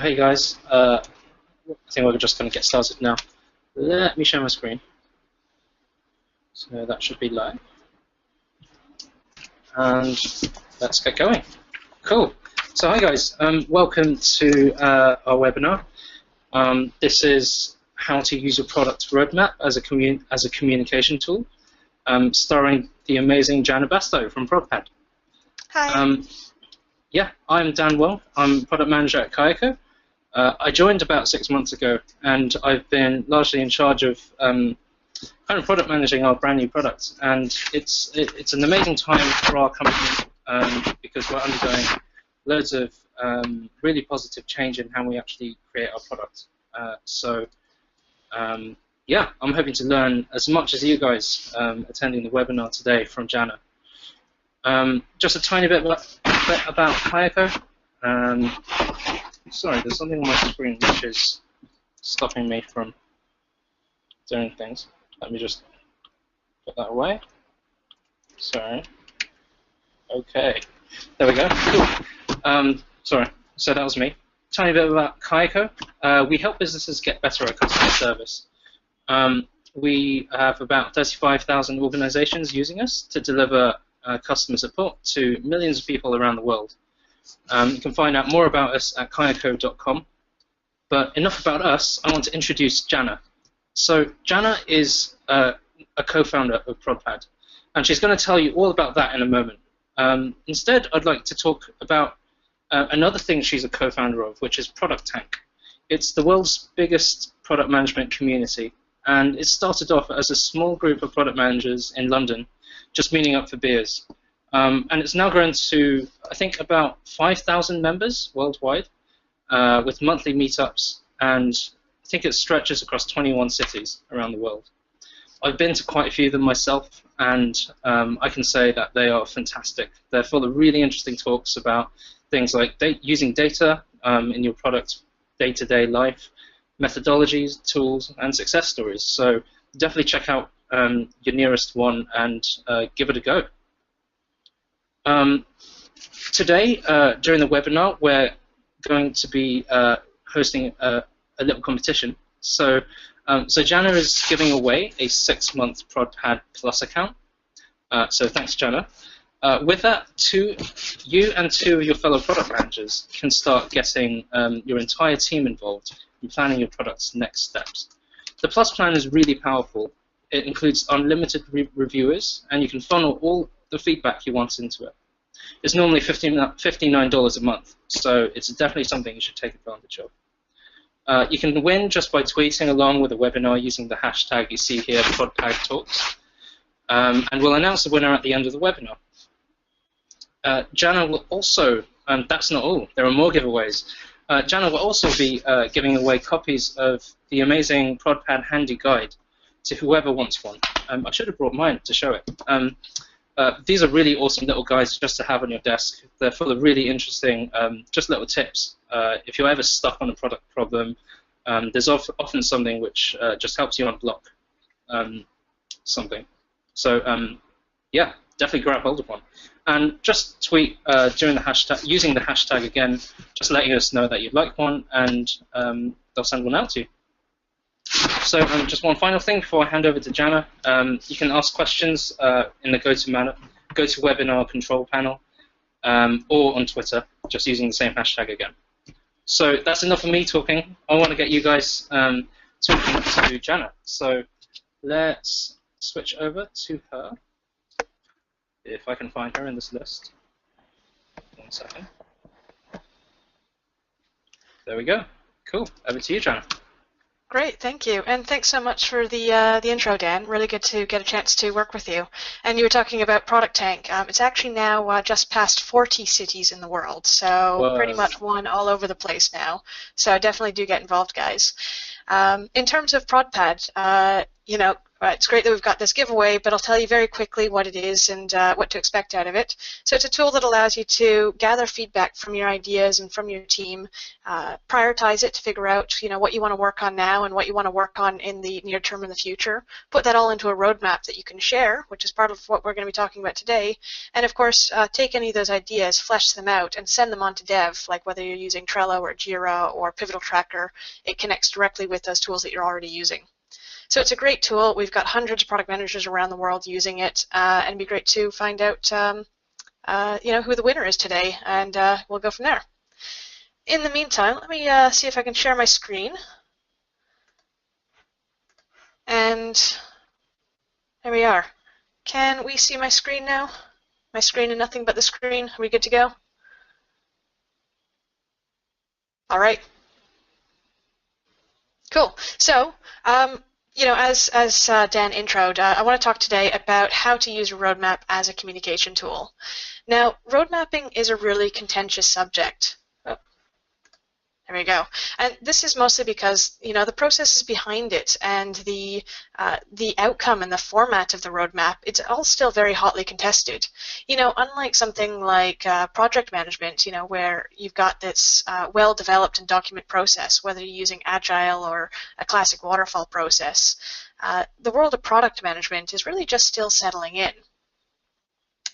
Hey guys, I think we're just going to get started now. Let me share my screen. So that should be live. And let's get going. Cool. So hi guys, welcome to our webinar. This is how to use your product roadmap as a communication tool, starring the amazing Janna Bastow from ProdPad. Hi. Yeah, I'm Dan Well. I'm product manager at Kayako. I joined about 6 months ago, and I've been largely in charge of kind of product managing our brand new products. And it's an amazing time for our company because we're undergoing loads of really positive change in how we actually create our product. Yeah, I'm hoping to learn as much as you guys attending the webinar today from Janna. Just a tiny bit about Kayako. Sorry, there's something on my screen which is stopping me from doing things. Let me just put that away. Sorry. Okay. There we go. Cool. Sorry. So that was me. Tiny bit about Kayako. We help businesses get better at customer service. We have about 35,000 organizations using us to deliver customer support to millions of people around the world. You can find out more about us at kayako.com. But enough about us. I want to introduce Janna. So Janna is a co-founder of ProdPad, and she's going to tell you all about that in a moment. Instead, I'd like to talk about another thing she's a co-founder of, which is Product Tank. It's the world's biggest product management community, and it started off as a small group of product managers in London, just meeting up for beers. And it's now grown to, I think, about 5,000 members worldwide, with monthly meetups, and I think it stretches across 21 cities around the world. I've been to quite a few of them myself, and I can say that they are fantastic. They're full of really interesting talks about things like using data in your product day-to-day life, methodologies, tools, and success stories. So definitely check out your nearest one and give it a go. Today, during the webinar, we're going to be hosting a little competition. So Janna is giving away a 6-month ProdPad Plus account. So thanks, Janna. With that, you and 2 of your fellow product managers can start getting your entire team involved in planning your product's next steps. The Plus plan is really powerful. It includes unlimited reviewers, and you can funnel all the feedback you want into it. It's normally $59 a month, so it's definitely something you should take advantage of. You can win just by tweeting along with the webinar using the hashtag you see here, ProdPadTalks, and we'll announce the winner at the end of the webinar. Janna will also, and that's not all, there are more giveaways. Janna will also be giving away copies of the amazing ProdPad Handy Guide to whoever wants one. I should have brought mine to show it. These are really awesome little guides just to have on your desk. They're full of really interesting, just little tips. If you're ever stuck on a product problem, there's often something which just helps you unblock something. So yeah, definitely grab hold of one. And just tweet using the hashtag again, just letting us know that you'd like one, and they'll send one out to you. So just one final thing before I hand over to Janna. You can ask questions in the GoToWebinar control panel or on Twitter, just using the same hashtag again. So that's enough of me talking. I want to get you guys talking to Janna. So let's switch over to her, if I can find her in this list. 1 second. There we go. Cool. Over to you, Janna. Great, thank you. And thanks so much for the intro, Dan. Really good to get a chance to work with you. And you were talking about Product Tank. It's actually now just past 40 cities in the world, so pretty much one all over the place now. So definitely do get involved, guys. In terms of ProdPad, it's great that we've got this giveaway, but I'll tell you very quickly what it is and what to expect out of it. So it's a tool that allows you to gather feedback from your ideas and from your team, prioritize it to figure out what you want to work on now and what you want to work on in the near term in the future, put that all into a roadmap that you can share, which is part of what we're going to be talking about today, and of course take any of those ideas, flesh them out, and send them on to dev, like whether you're using Trello or Jira or Pivotal Tracker. It connects directly with those tools that you're already using. So it's a great tool. We've got hundreds of product managers around the world using it, and it'd be great to find out who the winner is today, and we'll go from there. In the meantime, let me see if I can share my screen. And there we are. Can we see my screen now? My screen and nothing but the screen. Are we good to go? All right. Cool. So, as Dan introed, I want to talk today about how to use a roadmap as a communication tool. Now, road mapping is a really contentious subject. Oh, there we go. And this is mostly because, the processes behind it and the outcome and the format of the roadmap, it's all still very hotly contested. Unlike something like project management, where you've got this well-developed and documented process, whether you're using Agile or a classic waterfall process, the world of product management is really just still settling in.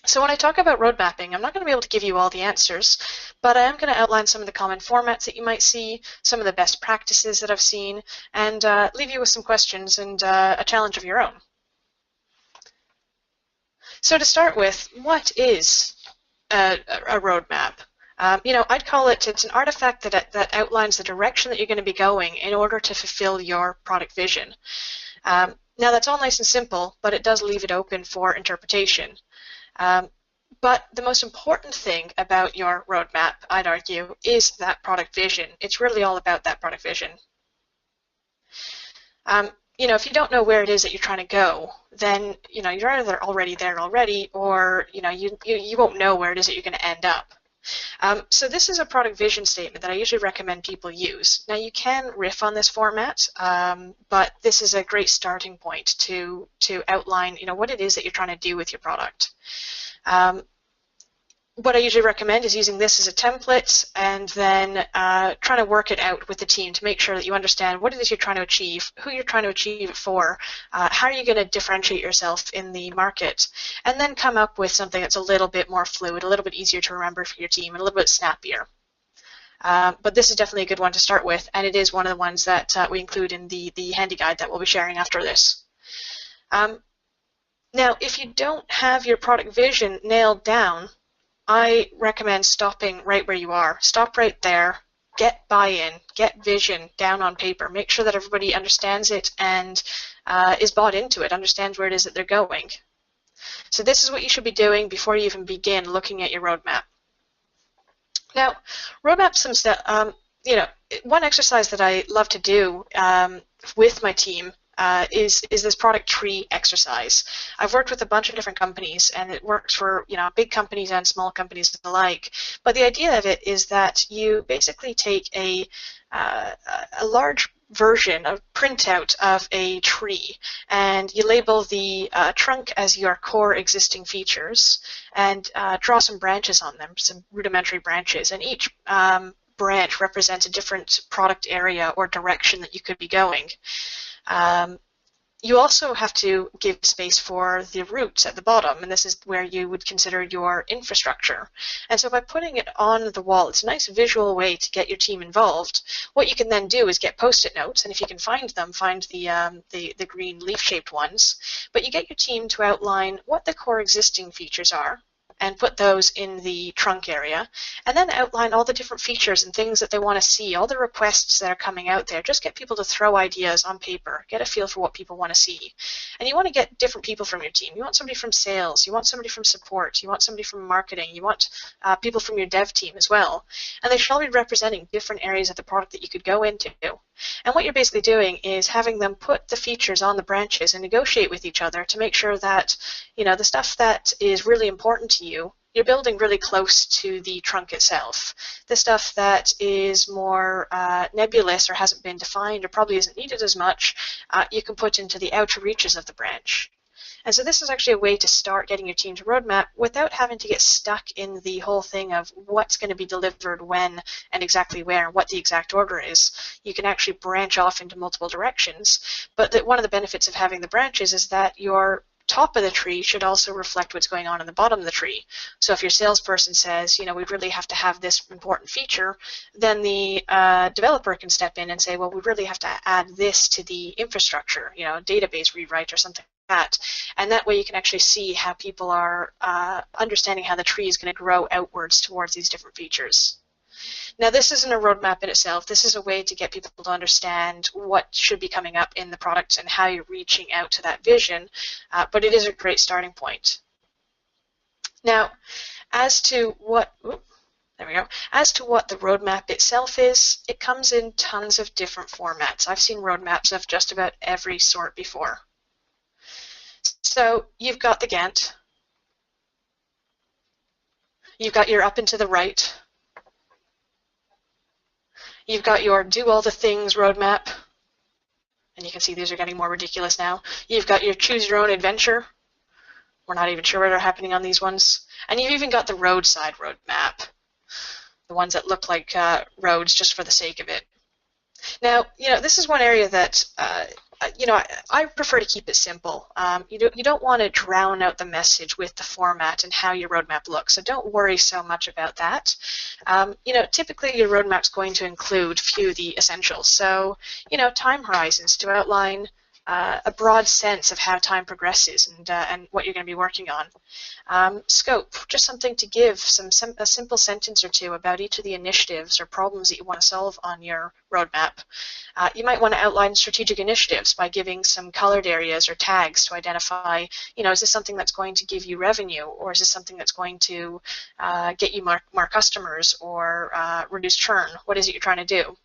So when I talk about road mapping, I'm not going to be able to give you all the answers, but I am going to outline some of the common formats that you might see, some of the best practices that I've seen, and leave you with some questions and a challenge of your own. So to start with, what is a roadmap? I'd call it's an artifact that outlines the direction that you're going to be going in order to fulfill your product vision. Now that's all nice and simple, but it does leave it open for interpretation. But the most important thing about your roadmap, I'd argue, is that product vision. It's really all about that product vision. If you don't know where it is that you're trying to go, then you're either already there already, or you won't know where it is that you're going to end up. So this is a product vision statement that I usually recommend people use. Now you can riff on this format, but this is a great starting point to outline what it is that you're trying to do with your product. What I usually recommend is using this as a template and then trying to work it out with the team to make sure that you understand what it is you're trying to achieve, who you're trying to achieve it for, how are you going to differentiate yourself in the market, and then come up with something that's a little bit more fluid, a little bit easier to remember for your team, and a little bit snappier. But this is definitely a good one to start with, and it is one of the ones that we include in the handy guide that we'll be sharing after this. Now, if you don't have your product vision nailed down, I recommend stopping right where you are. Stop right there, get buy-in, get vision down on paper, make sure that everybody understands it and is bought into it, understands where it is that they're going. So this is what you should be doing before you even begin looking at your roadmap. Now, roadmaps themselves, one exercise that I love to do with my team is this product tree exercise. I've worked with a bunch of different companies, and it works for big companies and small companies alike. But the idea of it is that you basically take a large version, a printout of a tree, and you label the trunk as your core existing features, and draw some branches on them, some rudimentary branches, and each branch represents a different product area or direction that you could be going. You also have to give space for the roots at the bottom, and this is where you would consider your infrastructure. And so by putting it on the wall, it's a nice visual way to get your team involved. What you can then do is get post-it notes, and if you can find them, find the green leaf-shaped ones. But you get your team to outline what the core existing features are, and put those in the trunk area, and then outline all the different features and things that they want to see, all the requests that are coming out there. Just get people to throw ideas on paper, get a feel for what people want to see. And you want to get different people from your team. You want somebody from sales, you want somebody from support, you want somebody from marketing, you want people from your dev team as well. And they should all be representing different areas of the product that you could go into. And what you're basically doing is having them put the features on the branches and negotiate with each other to make sure that the stuff that is really important to you you're building really close to the trunk itself. The stuff that is more nebulous or hasn't been defined or probably isn't needed as much, you can put into the outer reaches of the branch. And so this is actually a way to start getting your team to roadmap without having to get stuck in the whole thing of what's going to be delivered when and exactly where and what the exact order is. You can actually branch off into multiple directions, but one of the benefits of having the branches is that your top of the tree should also reflect what's going on in the bottom of the tree. So if your salesperson says, you know, we really have to have this important feature, then the developer can step in and say, well, we really have to add this to the infrastructure, you know, database rewrite or something like that. And that way you can actually see how people are understanding how the tree is going to grow outwards towards these different features. Now, this isn't a roadmap in itself. This is a way to get people to understand what should be coming up in the product and how you're reaching out to that vision, but it is a great starting point. Now, as to what the roadmap itself is, it comes in tons of different formats. I've seen roadmaps of just about every sort before. So you've got the Gantt. You've got your up and to the right. You've got your do all the things roadmap, and you can see these are getting more ridiculous now. You've got your choose your own adventure. We're not even sure what are happening on these ones. And you've even got the roadside roadmap, the ones that look like roads just for the sake of it. Now, you know, this is one area that you know, I prefer to keep it simple. You don't want to drown out the message with the format and how your roadmap looks, so don't worry so much about that. You know, typically your roadmap's going to include few of the essentials. So, you know, time horizons to outline a broad sense of how time progresses and what you're going to be working on. Scope, just something to give a simple sentence or two about each of the initiatives or problems that you want to solve on your roadmap. You might want to outline strategic initiatives by giving some colored areas or tags to identify, you know, is this something that's going to give you revenue, or is this something that's going to get you more customers or reduce churn? What is it you're trying to do?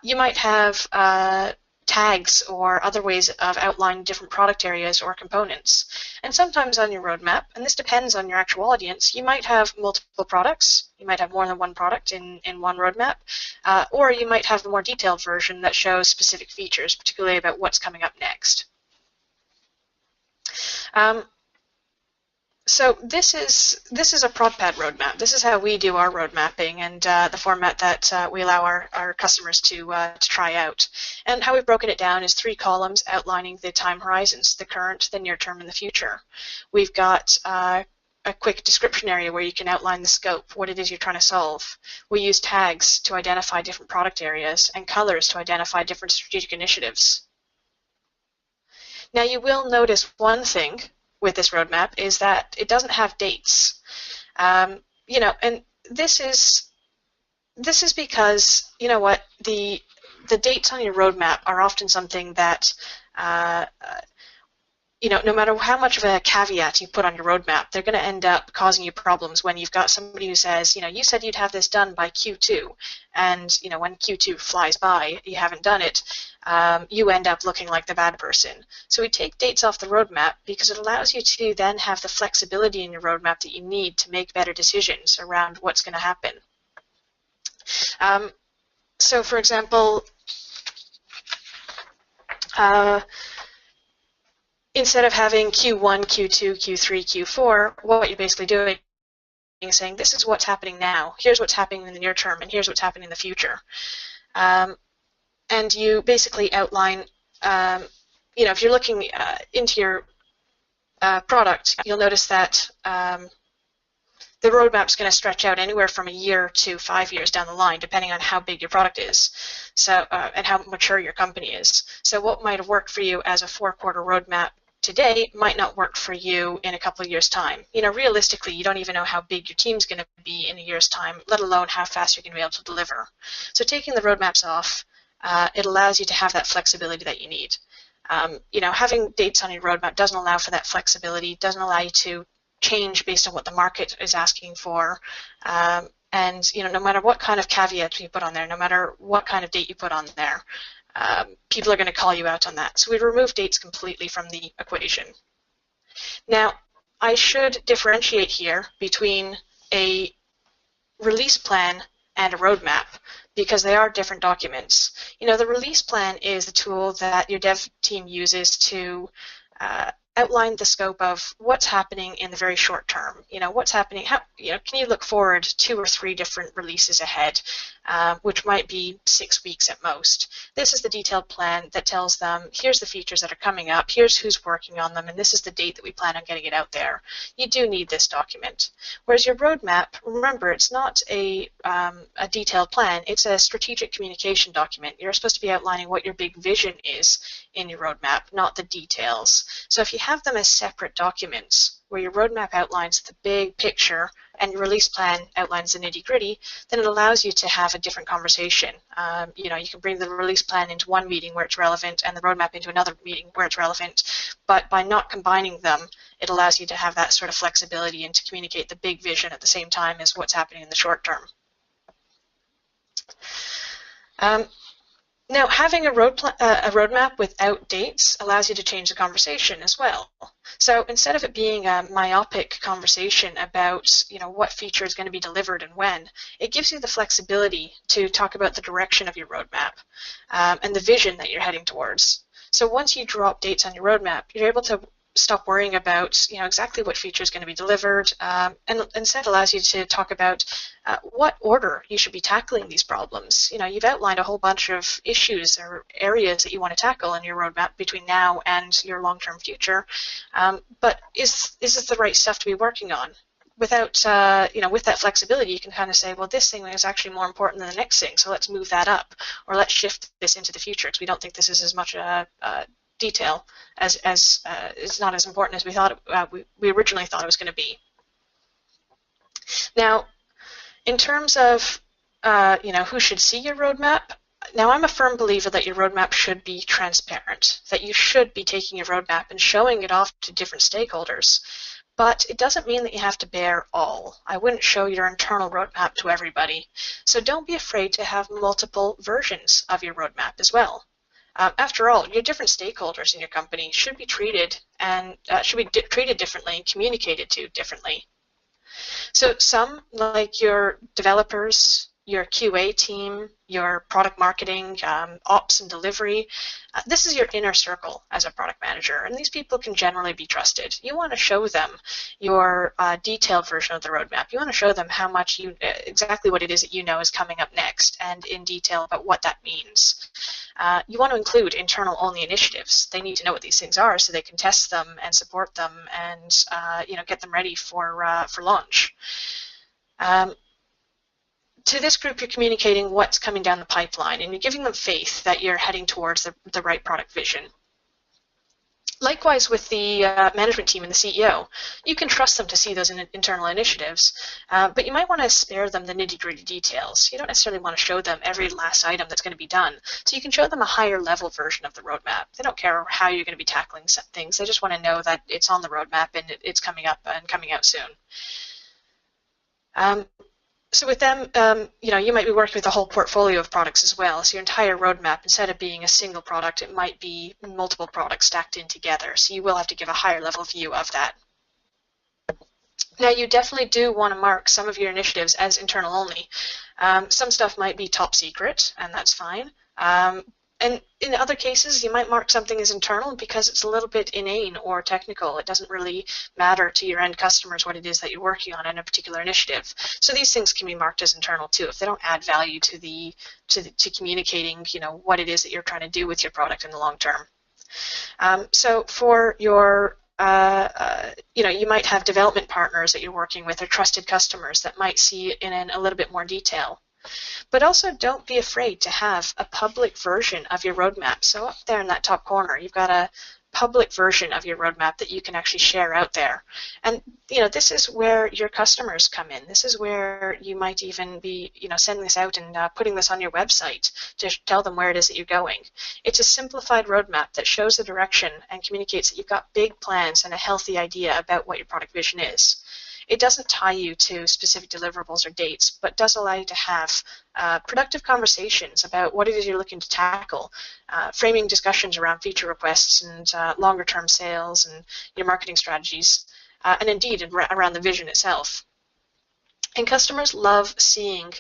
You might have tags or other ways of outlining different product areas or components. And sometimes on your roadmap, and this depends on your actual audience, you might have multiple products. You might have more than one product in one roadmap, or you might have a more detailed version that shows specific features, particularly about what's coming up next. So this is a ProdPad roadmap. This is how we do our road mapping and the format that we allow our customers to try out. And how we've broken it down is 3 columns outlining the time horizons, the current, the near term, and the future. We've got a quick description area where you can outline the scope, what it is you're trying to solve. We use tags to identify different product areas and colors to identify different strategic initiatives. Now you will notice one thing with this roadmap is that it doesn't have dates. You know, and this is because, you know what, the dates on your roadmap are often something that you know, no matter how much of a caveat you put on your roadmap, they're going to end up causing you problems when you've got somebody who says, you know, you said you'd have this done by Q2, and, you know, when Q2 flies by, you haven't done it, you end up looking like the bad person. So we take dates off the roadmap because it allows you to then have the flexibility in your roadmap that you need to make better decisions around what's going to happen. So, for example, instead of having Q1, Q2, Q3, Q4, what you're basically doing is saying, this is what's happening now, here's what's happening in the near term, and here's what's happening in the future. And you basically outline, you know, if you're looking into your product, you'll notice that the roadmap's going to stretch out anywhere from a year to 5 years down the line, depending on how big your product is, so and how mature your company is. So what might have worked for you as a 4-quarter roadmap today might not work for you in a couple of years' time. You know, realistically, you don't even know how big your team's going to be in a year's time, let alone how fast you're going to be able to deliver. So taking the roadmaps off, it allows you to have that flexibility that you need. You know, having dates on your roadmap doesn't allow for that flexibility, doesn't allow you to change based on what the market is asking for. And, you know, no matter what kind of caveat you put on there, no matter what kind of date you put on there, people are going to call you out on that. So we remove dates completely from the equation. Now, I should differentiate here between a release plan and a roadmap, because they are different documents. The release plan is the tool that your dev team uses to outline the scope of what's happening in the very short term. What's happening, can you look forward 2 or 3 different releases ahead, which might be 6 weeks at most. This is the detailed plan that tells them, here's the features that are coming up, here's who's working on them, and this is the date that we plan on getting it out there. You do need this document. Whereas your roadmap, remember, it's not a detailed plan, it's a strategic communication document. You're supposed to be outlining what your big vision is in your roadmap, not the details. So if you have them as separate documents, where your roadmap outlines the big picture and your release plan outlines the nitty-gritty, then it allows you to have a different conversation. You can bring the release plan into one meeting where it's relevant and the roadmap into another meeting where it's relevant, but by not combining them, it allows you to have that sort of flexibility and to communicate the big vision at the same time as what's happening in the short term. Now, having a roadmap without dates allows you to change the conversation as well. So instead of it being a myopic conversation about what feature is going to be delivered and when, it gives you the flexibility to talk about the direction of your roadmap and the vision that you're heading towards. So once you drop dates on your roadmap, you're able to stop worrying about exactly what feature is going to be delivered, and instead allows you to talk about what order you should be tackling these problems. You've outlined a whole bunch of issues or areas that you want to tackle in your roadmap between now and your long-term future, but is this the right stuff to be working on? Without, with that flexibility, you can kind of say, well, this thing is actually more important than the next thing, so let's move that up, or let's shift this into the future because we don't think this is as much detail as it's not as important as we thought we originally thought it was going to be. Now, in terms of who should see your roadmap, now I'm a firm believer that your roadmap should be transparent, that you should be taking your roadmap and showing it off to different stakeholders. But it doesn't mean that you have to bear all. I wouldn't show your internal roadmap to everybody. So don't be afraid to have multiple versions of your roadmap as well. After all, your different stakeholders in your company should be treated differently and communicated to differently. So some, like your developers, your QA team, your product marketing, ops and delivery, this is your inner circle as a product manager, and these people can generally be trusted. You want to show them your detailed version of the roadmap. You want to show them how much exactly what it is that is coming up next, and in detail about what that means. You want to include internal-only initiatives. They need to know what these things are so they can test them and support them and get them ready for launch. To this group, you're communicating what's coming down the pipeline, and you're giving them faith that you're heading towards the right product vision. Likewise with the management team and the CEO, you can trust them to see those internal initiatives, but you might want to spare them the nitty-gritty details. You don't necessarily want to show them every last item that's going to be done, so you can show them a higher level version of the roadmap. They don't care how you're going to be tackling some things. They just want to know that it's on the roadmap and it's coming up and coming out soon. So with them, you might be working with a whole portfolio of products as well. So your entire roadmap, instead of being a single product, it might be multiple products stacked in together. So you will have to give a higher level view of that. Now, you definitely do want to mark some of your initiatives as internal only. Some stuff might be top secret, and that's fine. And in other cases, you might mark something as internal because it's a little bit inane or technical. It doesn't really matter to your end customers what it is that you're working on in a particular initiative. So these things can be marked as internal too if they don't add value to communicating, what it is that you're trying to do with your product in the long term. So for your you might have development partners that you're working with or trusted customers that might see it in a little bit more detail. But also don't be afraid to have a public version of your roadmap. So up there in that top corner, you've got a public version of your roadmap that you can actually share out there. And this is where your customers come in. This is where you might even be sending this out and putting this on your website to tell them where it is that you're going. It's a simplified roadmap that shows the direction and communicates that you've got big plans and a healthy idea about what your product vision is. It doesn't tie you to specific deliverables or dates, but does allow you to have productive conversations about what it is you're looking to tackle, framing discussions around feature requests and longer-term sales and your marketing strategies. and indeed around the vision itself. And customers love seeing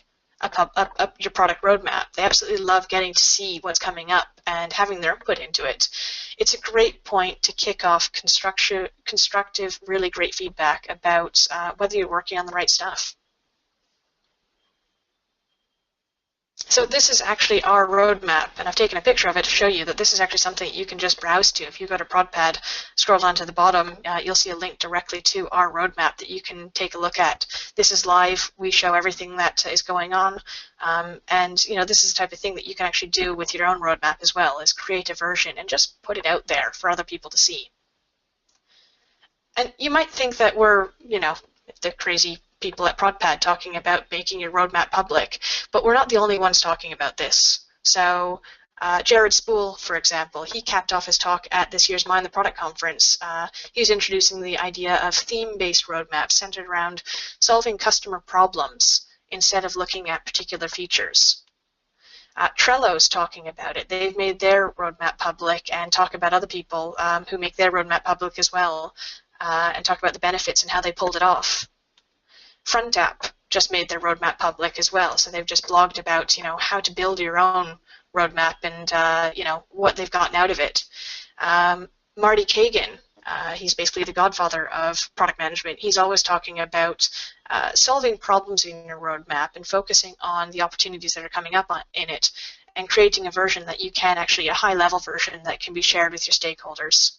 your product roadmap. They absolutely love getting to see what's coming up and having their input into it. It's a great point to kick off constructive, really great feedback about whether you're working on the right stuff. So this is actually our roadmap, and I've taken a picture of it to show you that this is actually something you can just browse to. If you go to ProdPad, scroll down to the bottom, you'll see a link directly to our roadmap that you can take a look at. This is live. We show everything that is going on, and this is the type of thing that you can actually do with your own roadmap as well, is create a version and just put it out there for other people to see. And you might think that we're, the crazy people at ProdPad talking about making your roadmap public, but we're not the only ones talking about this. So Jared Spool, for example, he capped off his talk at this year's Mind the Product conference. He was introducing the idea of theme-based roadmaps centered around solving customer problems instead of looking at particular features. Trello's talking about it. They've made their roadmap public and talk about other people who make their roadmap public as well, and talk about the benefits and how they pulled it off. FrontApp just made their roadmap public as well, so they've just blogged about how to build your own roadmap and what they've gotten out of it. Marty Kagan, he's basically the godfather of product management. He's always talking about solving problems in your roadmap and focusing on the opportunities that are coming up in it, and creating a version that you can actually, a high-level version that can be shared with your stakeholders.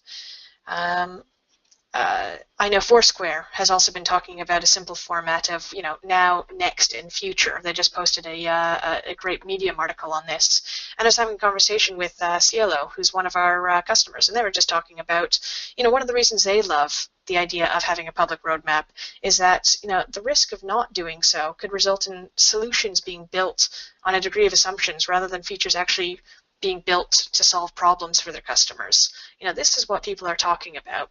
I know Foursquare has also been talking about a simple format of, now, next, and future. They just posted a great Medium article on this. And I was having a conversation with Cielo, who's one of our customers, and they were just talking about, one of the reasons they love the idea of having a public roadmap is that, the risk of not doing so could result in solutions being built on a degree of assumptions rather than features actually being built to solve problems for their customers. This is what people are talking about.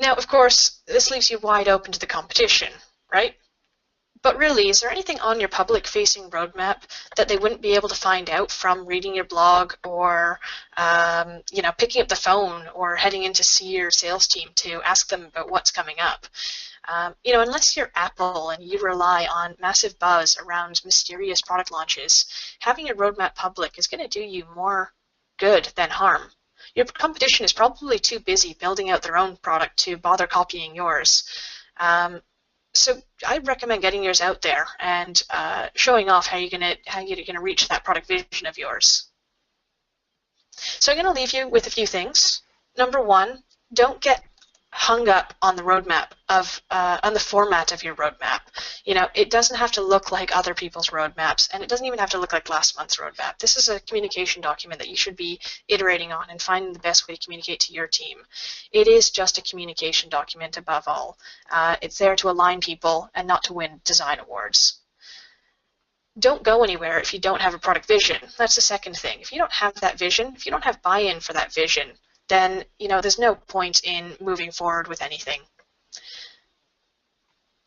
Now, of course, this leaves you wide open to the competition, right? But really, is there anything on your public-facing roadmap that they wouldn't be able to find out from reading your blog or, picking up the phone or heading in to see your sales team to ask them about what's coming up? Unless you're Apple and you rely on massive buzz around mysterious product launches, having your roadmap public is going to do you more good than harm. Your competition is probably too busy building out their own product to bother copying yours. So I recommend getting yours out there and showing off how you're gonna reach that product vision of yours. So I'm gonna leave you with a few things. Number one, don't get hung up on the roadmap on the format of your roadmap. It doesn't have to look like other people's roadmaps, and it doesn't even have to look like last month's roadmap. This is a communication document that you should be iterating on and finding the best way to communicate to your team. It is just a communication document above all. It's there to align people and not to win design awards. Don't go anywhere if you don't have a product vision. That's the second thing. If you don't have that vision, if you don't have buy-in for that vision, then there's no point in moving forward with anything.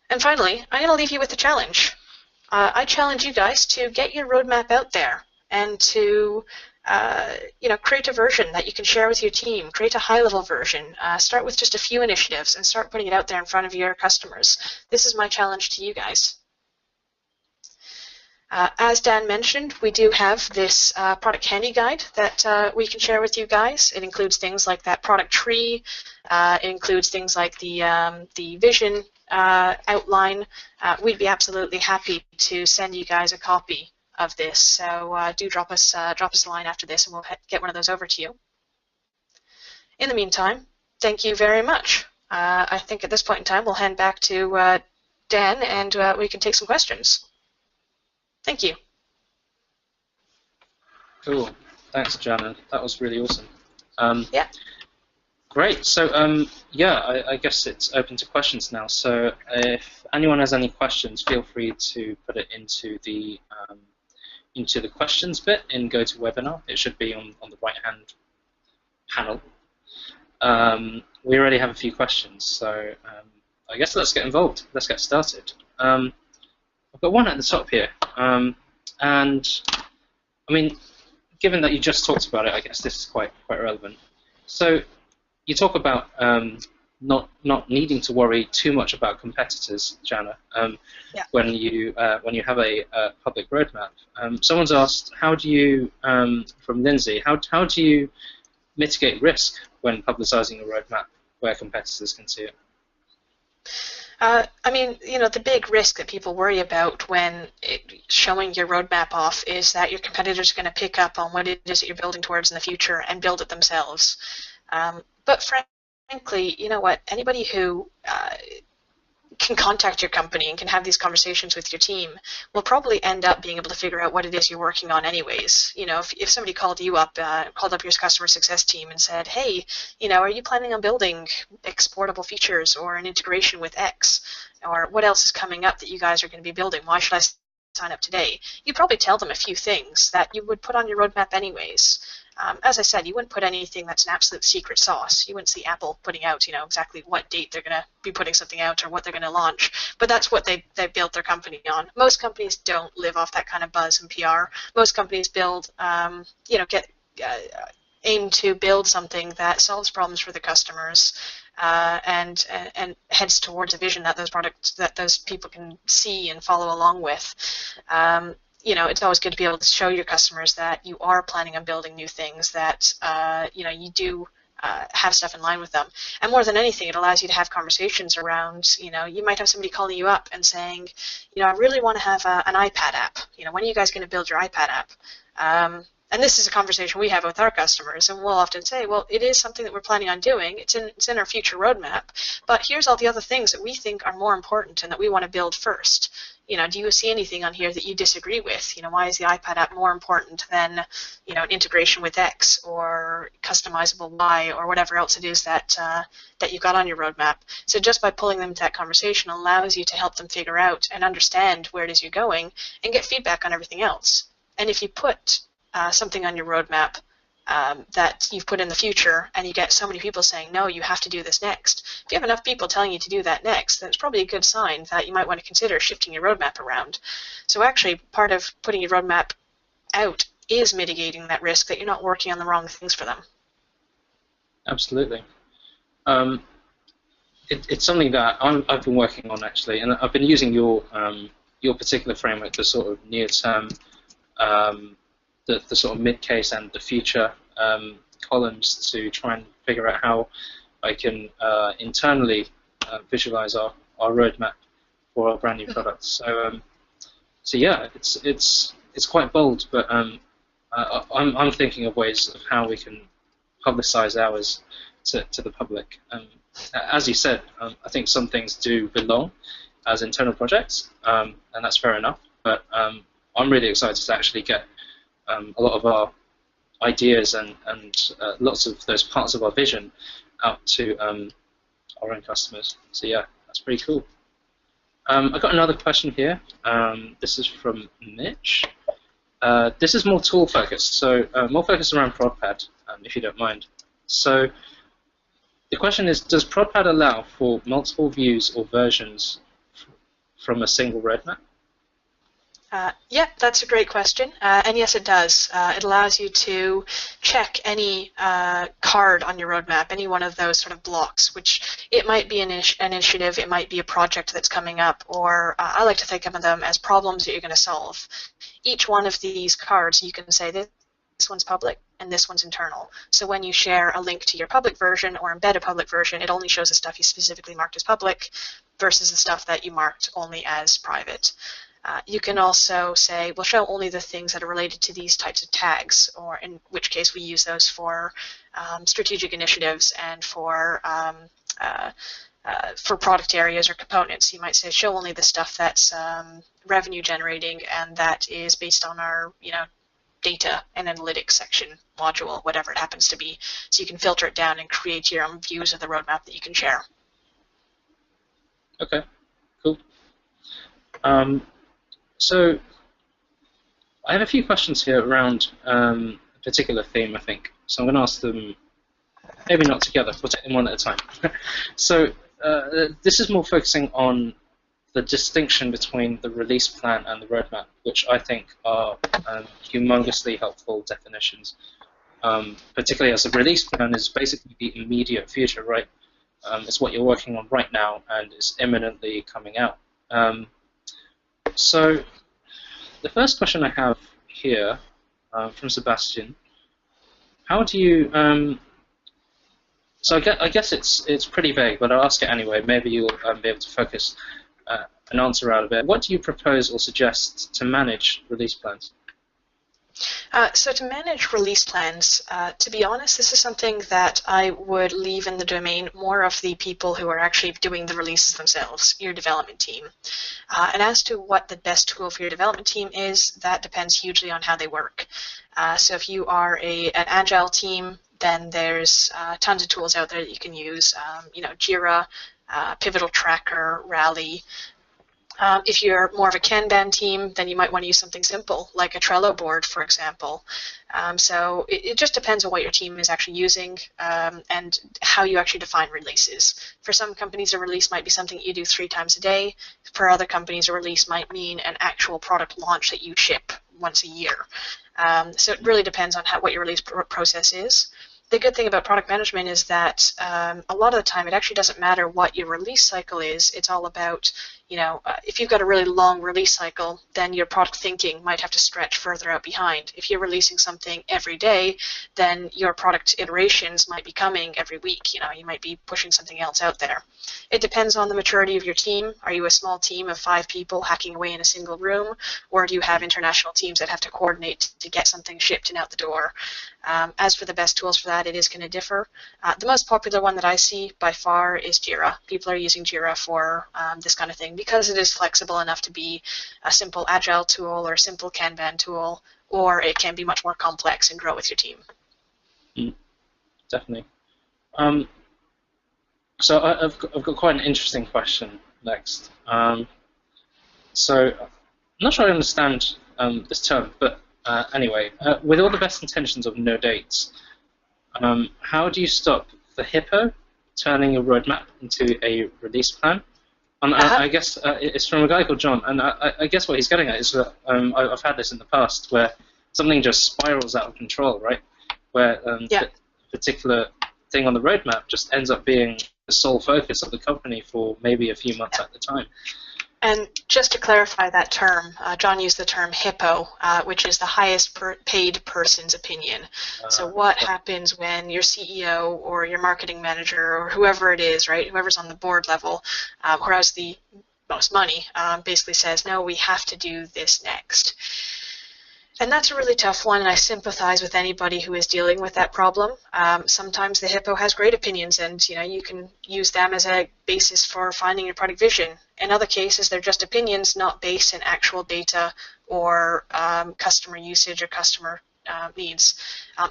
And finally, I'm going to leave you with a challenge. I challenge you guys to get your roadmap out there and to create a version that you can share with your team. Create a high-level version. Start with just a few initiatives and start putting it out there in front of your customers. This is my challenge to you guys. As Dan mentioned, we do have this product handy guide that we can share with you guys. It includes things like that product tree. It includes things like the vision outline. We'd be absolutely happy to send you guys a copy of this. So do drop us a line after this, and we'll get one of those over to you. In the meantime, thank you very much. I think at this point in time, we'll hand back to Dan, and we can take some questions. Thank you. Cool. Thanks, Janna. That was really awesome. Yeah. Great. So, I guess it's open to questions now. So, if anyone has any questions, feel free to put it into the questions bit in GoToWebinar. It should be on the right-hand panel. We already have a few questions, so I guess let's get involved. Let's get started. I've got one at the top here, and I mean, given that you just talked about it, I guess this is quite relevant. So, you talk about not needing to worry too much about competitors, Janna. Yeah. When you have a public roadmap. Someone's asked, how do you, from Lindsay, how do you mitigate risk when publicizing a roadmap where competitors can see it? I mean, the big risk that people worry about when showing your roadmap off is that your competitors are going to pick up on what it is that you're building towards in the future and build it themselves. But frankly, you know what? Anybody who can contact your company and can have these conversations with your team will probably end up being able to figure out what it is you're working on anyways. If somebody called you up, called up your customer success team and said, hey, are you planning on building exportable features or an integration with X? Or what else is coming up that you guys are going to be building? Why should I sign up today? You'd probably tell them a few things that you would put on your roadmap anyways. As I said, you wouldn't put anything that's an absolute secret sauce. You wouldn't see Apple putting out, exactly what date they're going to be putting something out or what they're going to launch. But that's what they built their company on. Most companies don't live off that kind of buzz and PR. Most companies aim to build something that solves problems for the customers and heads towards a vision that those people can see and follow along with. It's always good to be able to show your customers that you are planning on building new things, that you do have stuff in line with them. And more than anything, it allows you to have conversations around, you might have somebody calling you up and saying, I really want to have an iPad app. When are you guys going to build your iPad app? And this is a conversation we have with our customers, and we'll often say, well, it is something that we're planning on doing. It's in our future roadmap, but here's all the other things that we think are more important and that we want to build first. Do you see anything on here that you disagree with? Why is the iPad app more important than, an integration with X or customizable Y or whatever else it is that you've got on your roadmap? So just by pulling them to that conversation allows you to help them figure out and understand where it is you're going and get feedback on everything else. And if you put something on your roadmap that you've put in the future and you get so many people saying, no, you have to do this next. If you have enough people telling you to do that next, then it's probably a good sign that you might want to consider shifting your roadmap around. So actually, part of putting your roadmap out is mitigating that risk that you're not working on the wrong things for them. Absolutely. It's something that I've been working on, actually, and I've been using your particular framework, the sort of near-term, the sort of mid-case and the future columns to try and figure out how I can internally visualize our roadmap for our brand new products. So yeah, it's quite bold, but I'm thinking of ways of how we can publicize ours to the public. As you said, I think some things do belong as internal projects, and that's fair enough. But I'm really excited to actually get a lot of our ideas and lots of those parts of our vision out to our own customers. So yeah, that's pretty cool. I've got another question here. This is from Mitch. This is more tool focused, so more focused around ProdPad, if you don't mind. So the question is, does ProdPad allow for multiple views or versions from a single roadmap? Yeah, that's a great question, and yes, it does. It allows you to check any card on your roadmap, any one of those sort of blocks, which it might be an initiative, it might be a project that's coming up, or I like to think of them as problems that you're going to solve. Each one of these cards, you can say this one's public and this one's internal. So when you share a link to your public version or embed a public version, it only shows the stuff you specifically marked as public versus the stuff that you marked only as private. You can also say, we'll show only the things that are related to these types of tags, or in which case we use those for strategic initiatives and for product areas or components. You might say, show only the stuff that's revenue generating and that is based on our data and analytics section module, whatever it happens to be. So you can filter it down and create your own views of the roadmap that you can share. Okay, cool. So I have a few questions here around a particular theme, I think. So I'm going to ask them, maybe not together, we'll take them one at a time. So this is more focusing on the distinction between the release plan and the roadmap, which I think are humongously helpful definitions. Particularly as a release plan is basically the immediate future, right? It's what you're working on right now, and it's imminently coming out. So the first question I have here from Sebastian: how do you? So I guess it's pretty vague, but I'll ask it anyway. Maybe you'll be able to focus an answer out of it. What do you propose or suggest to manage release plans? So to manage release plans, to be honest, this is something that I would leave in the domain more of the people who are actually doing the releases themselves, your development team. And as to what the best tool for your development team is, that depends hugely on how they work. So if you are an agile team, then there's tons of tools out there that you can use, Jira, Pivotal Tracker, Rally. If you're more of a Kanban team, then you might want to use something simple, like a Trello board, for example. So it just depends on what your team is actually using and how you actually define releases. For some companies, a release might be something you do 3 times a day. For other companies, a release might mean an actual product launch that you ship once a year. So it really depends on what your release process is. The good thing about product management is that a lot of the time it actually doesn't matter what your release cycle is. It's all about, if you've got a really long release cycle, then your product thinking might have to stretch further out behind. If you're releasing something every day, then your product iterations might be coming every week. You might be pushing something else out there. It depends on the maturity of your team. Are you a small team of 5 people hacking away in a single room, or do you have international teams that have to coordinate to get something shipped and out the door? As for the best tools for that, it is going to differ. The most popular one that I see by far is Jira. People are using Jira for this kind of thing because it is flexible enough to be a simple agile tool or a simple Kanban tool, or it can be much more complex and grow with your team. Definitely. So I've got quite an interesting question next. So I'm not sure I understand this term, but anyway, with all the best intentions of no dates, how do you stop the hippo turning a roadmap into a release plan? And I guess it's from a guy called John, and I guess what he's getting at is that I've had this in the past where something just spirals out of control, right? Where the particular thing on the roadmap just ends up being the sole focus of the company for maybe a few months at a time. And just to clarify that term, John used the term HIPPO, which is the highest paid person's opinion. So what happens when your CEO or your marketing manager or whoever it is, right, whoever's on the board level, who has the most money, basically says, no, we have to do this next. And that's a really tough one, and I sympathize with anybody who is dealing with that problem. Sometimes the hippo has great opinions, and you can use them as a basis for finding your product vision. In other cases, they're just opinions, not based in actual data or customer usage or customer needs.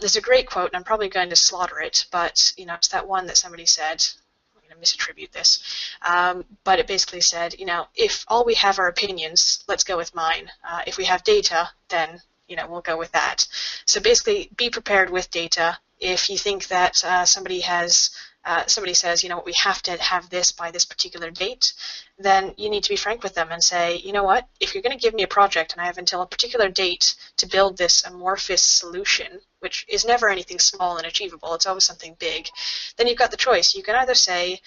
There's a great quote, and I'm probably going to slaughter it, but it's that one that somebody said. I'm going to misattribute this, but it basically said, if all we have are opinions, let's go with mine. If we have data, then we'll go with that. So basically, be prepared with data. If you think that somebody says, we have to have this by this particular date, then you need to be frank with them and say, you know what, if you're going to give me a project and I have until a particular date to build this amorphous solution, which is never anything small and achievable, it's always something big, then you've got the choice. You can either say,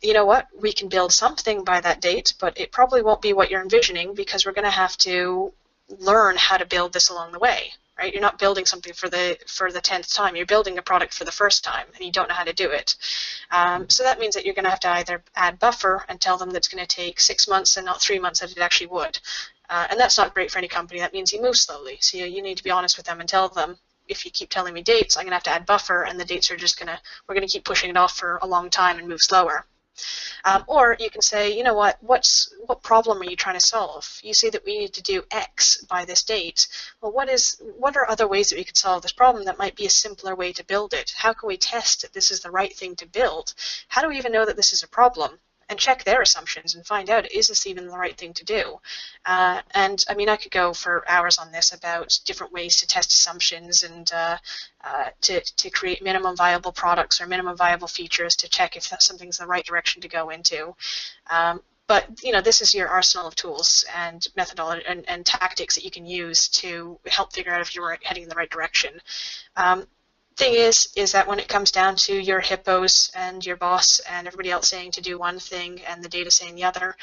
you know what, we can build something by that date, but it probably won't be what you're envisioning because we're going to have to learn how to build this along the way, right? You're not building something for the 10th time. You're building a product for the first time, and you don't know how to do it. So that means that you're going to have to either add buffer and tell them that it's going to take 6 months and not 3 months that it actually would. And that's not great for any company. That means you move slowly. So you need to be honest with them and tell them, if you keep telling me dates, I'm going to have to add buffer, and the dates are just we're going to keep pushing it off for a long time and move slower. Or you can say, you know what problem are you trying to solve? You say that we need to do X by this date. Well, what are other ways that we could solve this problem that might be a simpler way to build it? How can we test that this is the right thing to build? How do we even know that this is a problem? And check their assumptions and find out, is this even the right thing to do? And I mean, I could go for hours on this about different ways to test assumptions and to create minimum viable products or minimum viable features to check if something's the right direction to go into. But this is your arsenal of tools and methodology and tactics that you can use to help figure out if you're heading in the right direction. Thing is that when it comes down to your hippos and your boss and everybody else saying to do one thing and the data saying the other,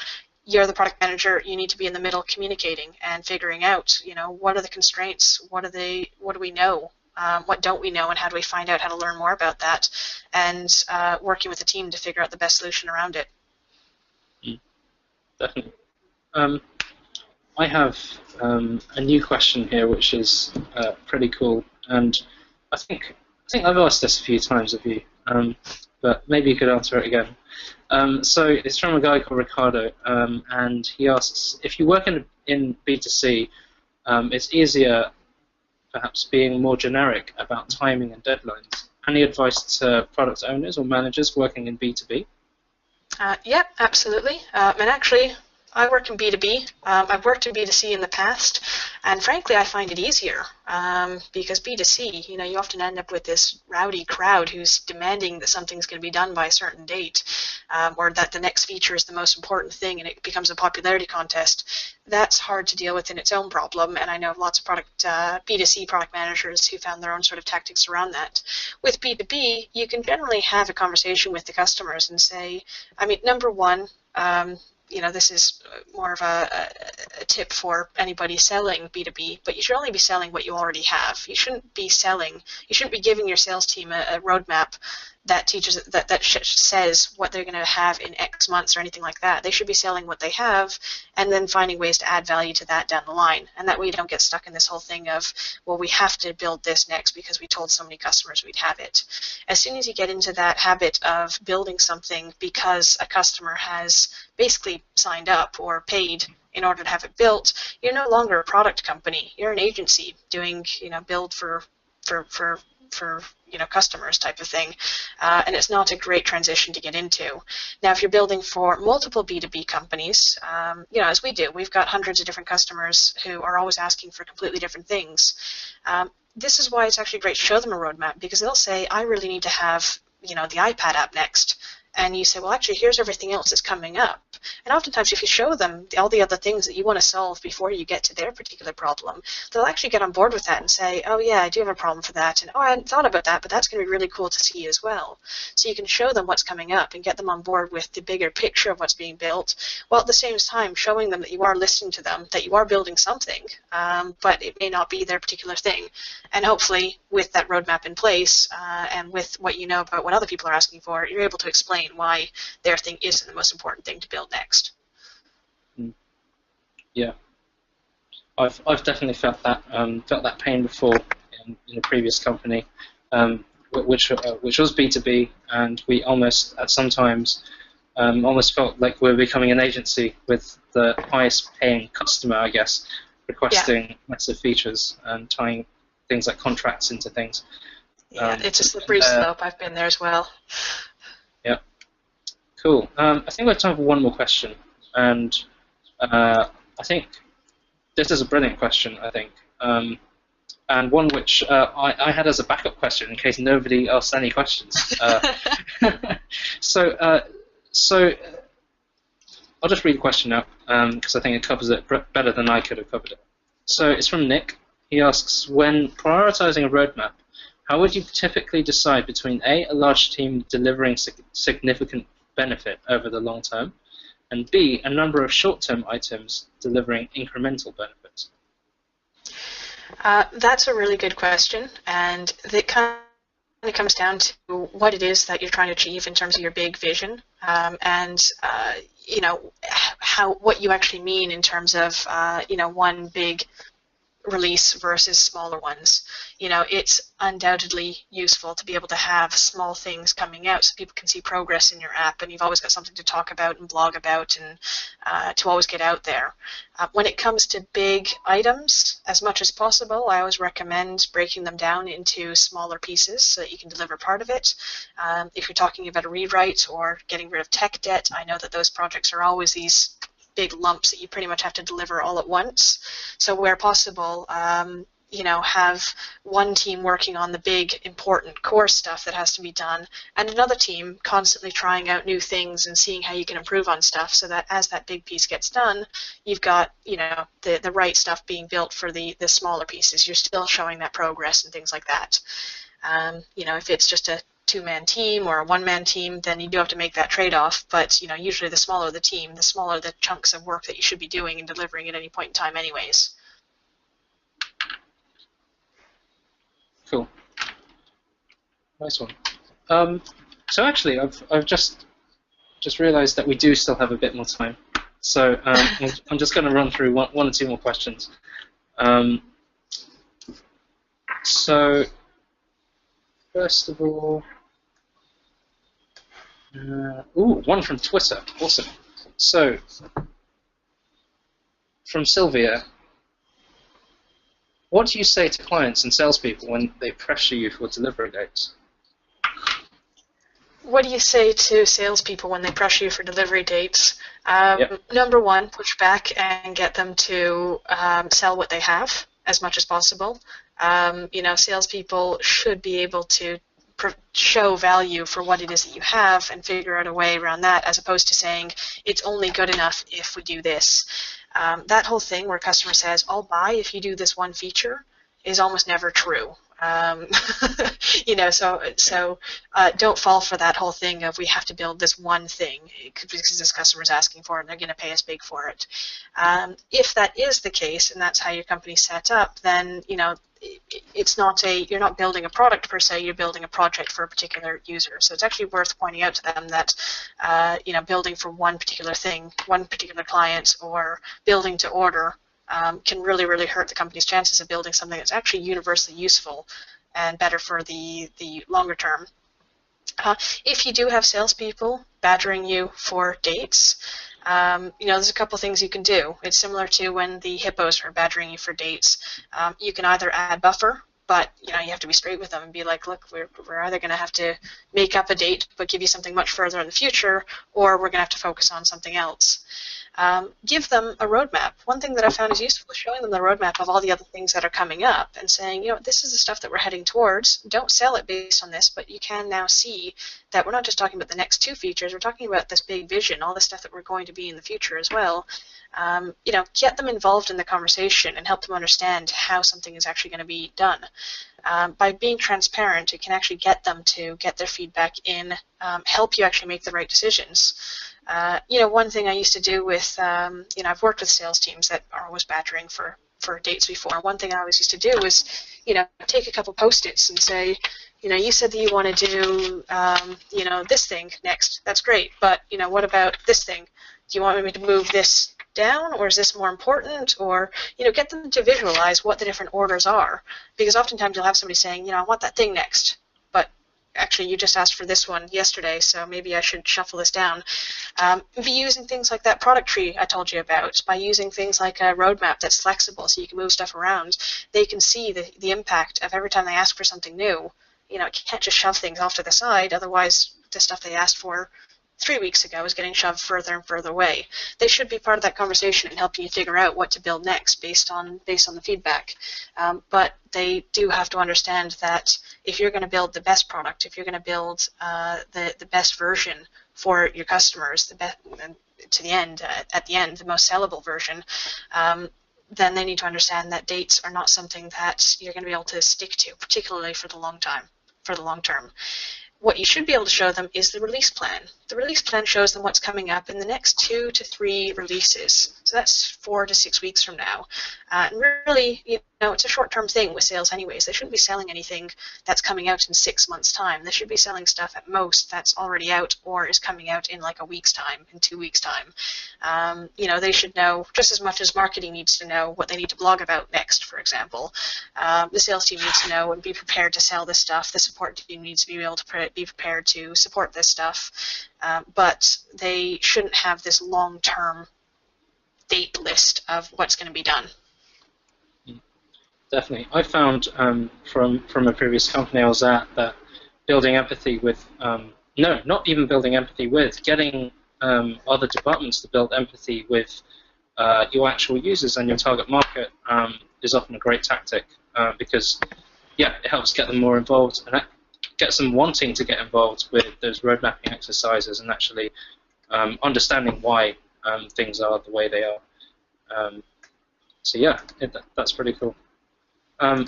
you're the product manager. You need to be in the middle communicating and figuring out, what are the constraints, what do we know, what don't we know, and how do we find out how to learn more about that, and working with the team to figure out the best solution around it. Definitely. I have a new question here, which is pretty cool, and I think I've asked this a few times of you, but maybe you could answer it again. So it's from a guy called Ricardo, and he asks, if you work in B2C, it's easier, perhaps, being more generic about timing and deadlines. Any advice to product owners or managers working in B2B? Yep, absolutely. And actually, I work in B2B. I've worked in B2C in the past, and frankly, I find it easier because B2C, you often end up with this rowdy crowd who's demanding that something's going to be done by a certain date, or that the next feature is the most important thing, and it becomes a popularity contest. That's hard to deal with in its own problem, and I know of lots of B2C product managers who found their own sort of tactics around that. With B2B, you can generally have a conversation with the customers and say, number one, this is more of a tip for anybody selling B2B, but you should only be selling what you already have. You shouldn't be giving your sales team a roadmap that teaches that says what they're going to have in X months or anything like that. They should be selling what they have and then finding ways to add value to that down the line. And that way you don't get stuck in this whole thing of, well, we have to build this next because we told so many customers we'd have it. As soon as you get into that habit of building something because a customer has basically signed up or paid in order to have it built, you're no longer a product company. You're an agency doing, build for customers type of thing, and it's not a great transition to get into. Now, if you're building for multiple B2B companies, as we do, we've got hundreds of different customers who are always asking for completely different things. This is why it's actually great to show them a roadmap, because they'll say, I really need to have, the iPad app next. And you say, well, actually, here's everything else that's coming up. And oftentimes, if you show them all the other things that you want to solve before you get to their particular problem, they'll actually get on board with that and say, oh, yeah, I do have a problem for that. And, oh, I hadn't thought about that, but that's going to be really cool to see as well. So you can show them what's coming up and get them on board with the bigger picture of what's being built, while at the same time showing them that you are listening to them, that you are building something, but it may not be their particular thing. And hopefully, with that roadmap in place and with what you know about what other people are asking for, you're able to explain why their thing isn't the most important thing to build next. Yeah, I've definitely felt that pain before in a previous company, which was B2B, and we almost at sometimes almost felt like we were becoming an agency with the highest paying customer, I guess, requesting massive features and tying things like contracts into things. Yeah, it's a slippery slope. I've been there as well. Yeah. Cool. I think we have time for one more question, and I think this is a brilliant question, I think, and one which I had as a backup question in case nobody asked any questions. So I'll just read the question out because I think it covers it better than I could have covered it. So it's from Nick. He asks, when prioritizing a roadmap, how would you typically decide between a large team delivering significant benefit over the long term, and B, a number of short-term items delivering incremental benefits? That's a really good question, and it kind of comes down to what it is that you're trying to achieve in terms of your big vision, and what you actually mean in terms of one big release versus smaller ones. It's undoubtedly useful to be able to have small things coming out so people can see progress in your app, and you've always got something to talk about and blog about and to always get out there. When it comes to big items, as much as possible, I always recommend breaking them down into smaller pieces so that you can deliver part of it. If you're talking about a rewrite or getting rid of tech debt, I know that those projects are always these big lumps that you pretty much have to deliver all at once. So where possible, have one team working on the big, important core stuff that has to be done, and another team constantly trying out new things and seeing how you can improve on stuff, so that as that big piece gets done, you've got, the right stuff being built for the smaller pieces. You're still showing that progress and things like that. If it's just a two-man team or a one-man team, then you do have to make that trade-off. But usually the smaller the team, the smaller the chunks of work that you should be doing and delivering at any point in time, anyways. Cool. Nice one. So actually, I've just realised that we do still have a bit more time. So I'm just going to run through one or two more questions. So first of all, one from Twitter. Awesome. So from Sylvia, what do you say to clients and salespeople when they pressure you for delivery dates? What do you say to salespeople when they pressure you for delivery dates? Yep. Number one, push back and get them to sell what they have as much as possible. Salespeople should be able to show value for what it is that you have and figure out a way around that, as opposed to saying it's only good enough if we do this. That whole thing where customer says, I'll buy if you do this one feature, is almost never true. So don't fall for that whole thing of we have to build this one thing because this customer's asking for it and they're going to pay us big for it. If that is the case and that's how your company's set up, then it's not you're not building a product per se, you're building a project for a particular user. So it's actually worth pointing out to them that building for one particular thing, one particular client, or building to order can really, really hurt the company's chances of building something that's actually universally useful and better for the longer term. If you do have salespeople badgering you for dates, there's a couple things you can do. It's similar to when the hippos are badgering you for dates. You can either add buffer, but you have to be straight with them and be like, look, we're either going to have to make up a date but give you something much further in the future, or we're going to have to focus on something else. Give them a roadmap. One thing that I found is useful is showing them the roadmap of all the other things that are coming up and saying, this is the stuff that we're heading towards. Don't sell it based on this, but you can now see that we're not just talking about the next two features, we're talking about this big vision, all the stuff that we're going to be in the future as well. Get them involved in the conversation and help them understand how something is actually going to be done. By being transparent, it can actually get them to get their feedback in, help you actually make the right decisions. One thing I used to do with, I've worked with sales teams that are always badgering for dates before. One thing I always used to do was, take a couple Post-its and say, you said that you want to do, this thing next. That's great, but, what about this thing? Do you want me to move this down, or is this more important? Or, get them to visualize what the different orders are. Because oftentimes you'll have somebody saying, I want that thing next. But actually, you just asked for this one yesterday, so maybe I should shuffle this down. Be using things like that product tree I told you about. By using things like a roadmap that's flexible so you can move stuff around, they can see the impact of every time they ask for something new. You can't just shove things off to the side, otherwise the stuff they asked for 3 weeks ago is getting shoved further and further away. They should be part of that conversation and helping you figure out what to build next based on the feedback. But they do have to understand that if you're going to build the best product, if you're going to build the best version for your customers, at the end, the most sellable version, then they need to understand that dates are not something that you're going to be able to stick to, particularly for the long term. What you should be able to show them is the release plan. The release plan shows them what's coming up in the next 2 to 3 releases. So that's 4 to 6 weeks from now. And really, it's a short-term thing with sales anyways. They shouldn't be selling anything that's coming out in 6 months' time. They should be selling stuff at most that's already out or is coming out in like a week's time, in 2 weeks' time. They should know, just as much as marketing needs to know what they need to blog about next, for example. The sales team needs to know and be prepared to sell this stuff. The support team needs to be able to be prepared to support this stuff. But they shouldn't have this long-term date list of what's going to be done. Definitely. I found from a previous company I was at that building empathy with, not even building empathy with, getting other departments to build empathy with your actual users and your target market is often a great tactic because, it helps get them more involved and gets them wanting to get involved with those road mapping exercises and actually understanding why things are the way they are. That's pretty cool.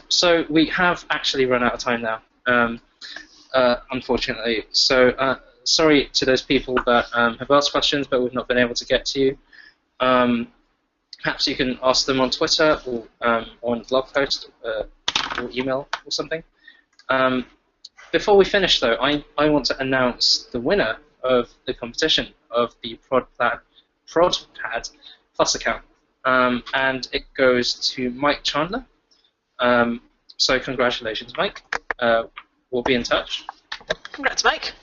So we have actually run out of time now. unfortunately. So sorry to those people that have asked questions, but we've not been able to get to you. Perhaps you can ask them on Twitter or on blog post or email or something. Before we finish, though, I want to announce the winner of the competition of the ProdPad Plus account, and it goes to Mike Chandler. So congratulations, Mike. We'll be in touch. Congrats, Mike.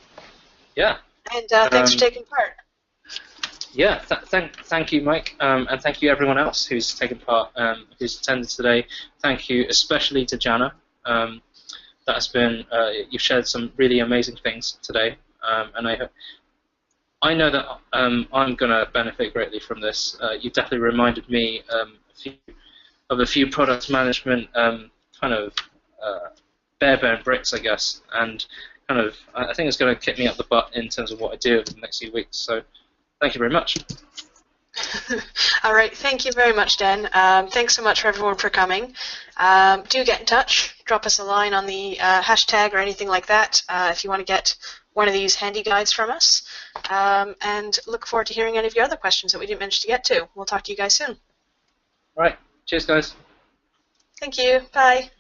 Yeah. And thanks for taking part. Yeah, thank you, Mike, and thank you everyone else who's taken part, who's attended today. Thank you especially to Janna. That has been, you've shared some really amazing things today, and I know that I'm going to benefit greatly from this. You've definitely reminded me of a few product management kind of bare bricks, I guess, and kind of I think it's going to kick me up the butt in terms of what I do over the next few weeks. So thank you very much. All right, thank you very much, Den. Thanks so much for everyone for coming. Do get in touch. Drop us a line on the hashtag or anything like that if you want to get one of these handy guides from us. And look forward to hearing any of your other questions that we didn't manage to get to. We'll talk to you guys soon. All right. Cheers, guys. Thank you. Bye.